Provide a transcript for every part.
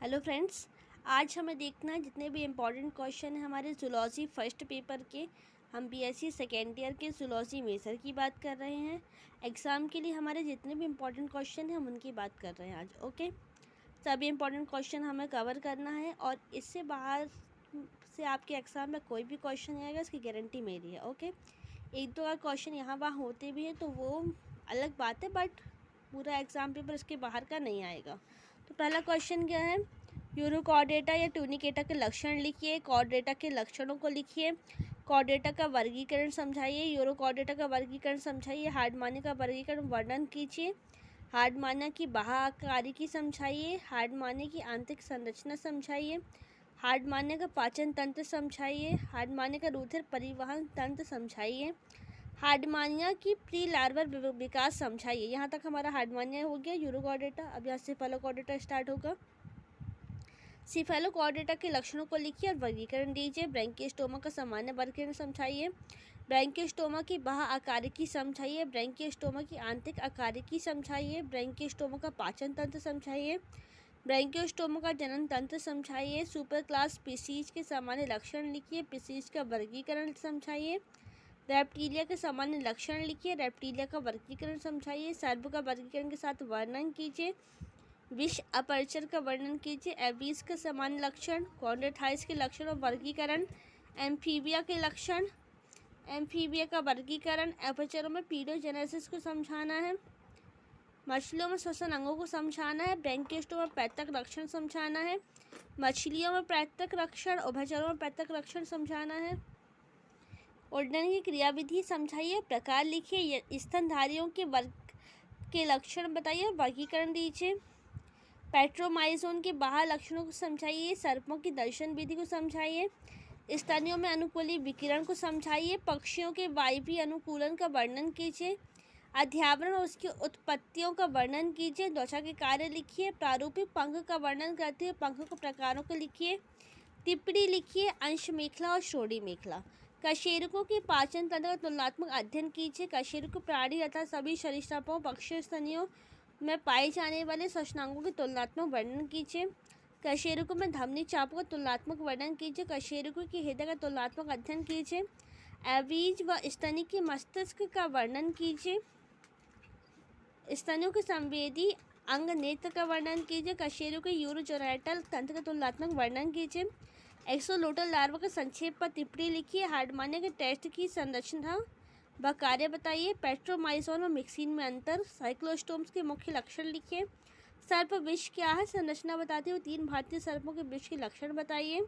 Hello friends, आज हमें देखना है जितने भी इम्पोर्टेंट क्वेश्चन हैं हमारे जूलॉजी फर्स्ट पेपर के। हम बीएससी सेकेंड ईयर के जूलॉजी मेजर की बात कर रहे हैं। एग्ज़ाम के लिए हमारे जितने भी इम्पोर्टेंट क्वेश्चन हैं हम उनकी बात कर रहे हैं आज। ओके, सभी इम्पोर्टेंट क्वेश्चन हमें कवर करना है और इससे बाहर से आपके एग्ज़ाम में कोई भी क्वेश्चन नहीं आएगा, इसकी गारंटी मेरी है। ओके, एक दो अगर क्वेश्चन यहाँ वहाँ होते भी हैं तो वो अलग बात है, बट पूरा एग्ज़ाम पेपर इसके बाहर का नहीं आएगा। तो पहला क्वेश्चन क्या है, यूरोकॉर्डेटा या ट्यूनिकेटा के लक्षण लिखिए। कॉर्डेटा के लक्षणों को लिखिए। कॉर्डेटा का वर्गीकरण समझाइए। यूरोकॉर्डेटा का वर्गीकरण समझाइए। हार्डमानिया का वर्गीकरण वर्णन कीजिए। हार्डमानिया की बाह्य आकारिकी समझाइए। हार्डमानिया की आंतरिक संरचना समझाइए। हार्डमानिया का पाचन तंत्र समझाइए। हार्डमानिया का रुधिर परिवहन तंत्र समझाइए। हार्डमानिया की प्री लार्वल विकास समझाइए। यहाँ तक हमारा हार्डमानिया हो गया, यूरोकॉर्डेटा। अब यहाँ सेफेलोकॉर्डेटा स्टार्ट होगा। सेफेलोकॉर्डेटा के लक्षणों को लिखिए और वर्गीकरण दीजिए। ब्रैंकियोस्टोमा का सामान्य वर्गीकरण समझाइए। ब्रैंकियोस्टोमा की बाह्य आकारिकी समझाइए। ब्रैंकियोस्टोमा की आंतरिक आकारिकी समझाइए। ब्रैंकियोस्टोमा का पाचन तंत्र समझाइए। ब्रैंकियोस्टोमा का जनन तंत्र समझाइए। सुपर क्लास स्पीसीज के सामान्य लक्षण लिखिए। स्पीसीज का वर्गीकरण समझाइए। रेप्टीलिया के सामान्य लक्षण लिखिए। रेप्टीलिया का वर्गीकरण समझाइए। सर्प का वर्गीकरण के साथ वर्णन कीजिए। विष अपर्चर का वर्णन कीजिए। एवीज का सामान्य लक्षण। कॉर्डेथाइस के लक्षण और वर्गीकरण। एम्फीबिया के लक्षण। एम्फीबिया का वर्गीकरण। एपर्चरों में पीडोजेनेसिस को समझाना है। मछलियों में श्वसन अंगों को समझाना है। ब्रैंकियोस्टोमा में पैतृक लक्षण समझाना है। मछलियों में पैतृक लक्षण। उभयचरों में पैतृक लक्षण समझाना है। उड्डयन की क्रियाविधि समझाइए। प्रकार लिखिए। स्तनधारियों के वर्ग के लक्षण बताइए और वर्गीकरण दीजिए। पेट्रोमाइजोन के बाह्य लक्षणों को समझाइए। सर्पों की दर्शन विधि को समझाइए। स्तनियों में अनुकूली विकिरण को समझाइए। पक्षियों के वायवीय अनुकूलन का वर्णन कीजिए। अध्यावरण और उसकी उत्पत्तियों का वर्णन कीजिए। त्वचा के कार्य लिखिए। प्रारूपिक पंख का वर्णन करते हुए पंख के प्रकारों को लिखिए। टिप्पणी लिखिए। अंश मेखला और श्रोणि मेखला। कशेरुकों के पाचन तंत्र का तुलनात्मक अध्ययन कीजिए। कशेरुक प्राणी तथा सभी सरीसृपों पक्षी स्तनियों में पाए जाने वाले श्वसनांगों के तुलनात्मक वर्णन कीजिए। कशेरुकों में धमनी चापों का तुलनात्मक वर्णन कीजिए। कशेरुकों के हृदय का तुलनात्मक अध्ययन कीजिए। एवीज व स्तनी के मस्तिष्क का वर्णन कीजिए। स्तनियों के संवेदी अंग नेत्र का वर्णन कीजिए। कशेरुकों के यूरोजेनिटल तंत्र का तुलनात्मक वर्णन कीजिए। एक्सोलोटल लार्वा का संक्षेप पर टिप्पणी लिखिए। हार्डमानिया के टेस्ट की संरचना व कार्य बताइए। पेट्रोमाइजोन और मिक्सिन में अंतर। साइक्लोस्टोम्स के मुख्य लक्षण लिखिए। सर्प विष क्या है, संरचना बताते हुए 3 भारतीय सर्पों के विष के लक्षण बताइए।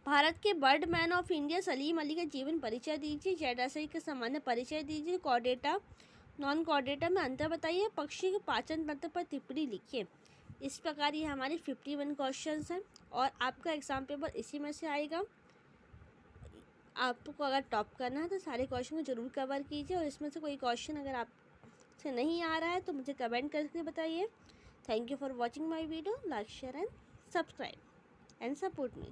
भारत के bird man of India Salim Ali का जीवन परिचय दीजिए। जैडासई का सामान्य परिचय दीजिए। कॉर्डेटा नॉन कॉर्डेटा में अंतर बताइए। पक्षी के पाचन तंत्र पर टिप्पणी लिखिए। इस प्रकार ये हमारे 51 क्वेश्चंस हैं और आपका एग्ज़ाम पेपर इसी में से आएगा। आपको अगर टॉप करना है तो सारे क्वेश्चन को ज़रूर कवर कीजिए और इसमें से कोई क्वेश्चन अगर आपसे नहीं आ रहा है तो मुझे कमेंट करके बताइए। Thank you for watching my video. Like share and subscribe and support me.